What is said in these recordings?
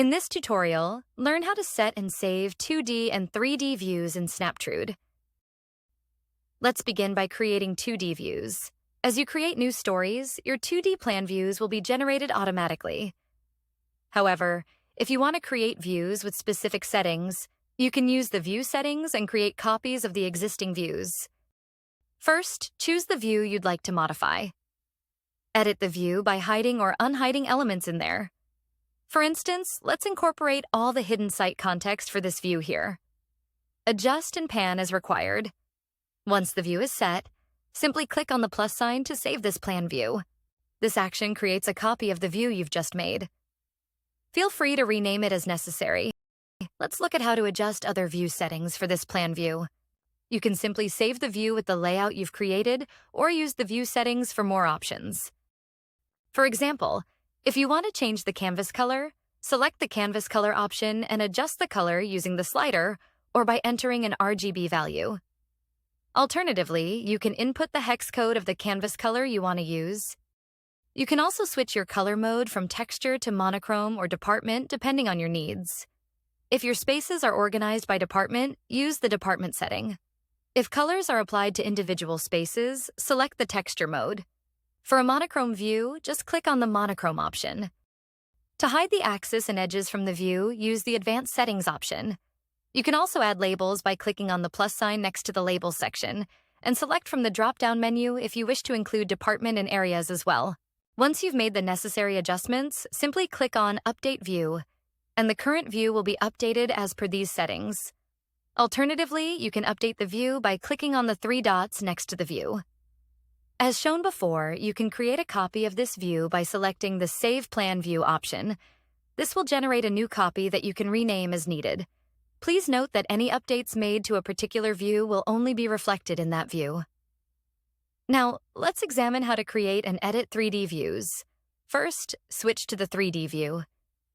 In this tutorial, learn how to set and save 2D and 3D views in Snaptrude. Let's begin by creating 2D views. As you create new stories, your 2D plan views will be generated automatically. However, if you want to create views with specific settings, you can use the view settings and create copies of the existing views. First, choose the view you'd like to modify. Edit the view by hiding or unhiding elements in there. For instance, let's incorporate all the hidden site context for this view here. Adjust and pan as required. Once the view is set, simply click on the plus sign to save this plan view. This action creates a copy of the view you've just made. Feel free to rename it as necessary. Let's look at how to adjust other view settings for this plan view. You can simply save the view with the layout you've created or use the view settings for more options. For example, if you want to change the canvas color, select the canvas color option and adjust the color using the slider or by entering an RGB value. Alternatively, you can input the hex code of the canvas color you want to use. You can also switch your color mode from texture to monochrome or department depending on your needs. If your spaces are organized by department, use the department setting. If colors are applied to individual spaces, select the texture mode. For a monochrome view, just click on the monochrome option. To hide the axis and edges from the view, use the Advanced Settings option. You can also add labels by clicking on the plus sign next to the Labels section, and select from the drop-down menu if you wish to include department and areas as well. Once you've made the necessary adjustments, simply click on Update View, and the current view will be updated as per these settings. Alternatively, you can update the view by clicking on the three dots next to the view. As shown before, you can create a copy of this view by selecting the Save Plan View option. This will generate a new copy that you can rename as needed. Please note that any updates made to a particular view will only be reflected in that view. Now, let's examine how to create and edit 3D views. First, switch to the 3D view.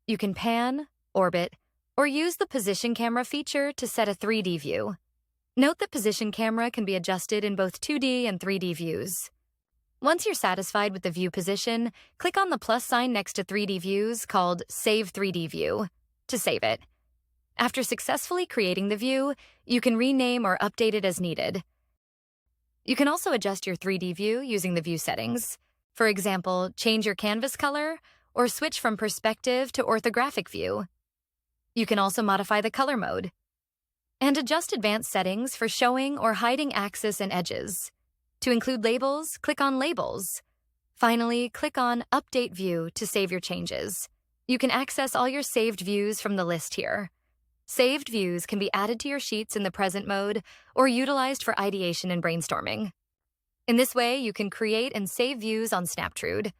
You can pan, orbit, or use the Position Camera feature to set a 3D view. Note that Position Camera can be adjusted in both 2D and 3D views. Once you're satisfied with the view position, click on the plus sign next to 3D views called Save 3D View to save it. After successfully creating the view, you can rename or update it as needed. You can also adjust your 3D view using the view settings. For example, change your canvas color or switch from perspective to orthographic view. You can also modify the color mode and adjust advanced settings for showing or hiding axis and edges. To include labels, click on Labels. Finally, click on Update View to save your changes. You can access all your saved views from the list here. Saved views can be added to your sheets in the present mode or utilized for ideation and brainstorming. In this way, you can create and save views on Snaptrude.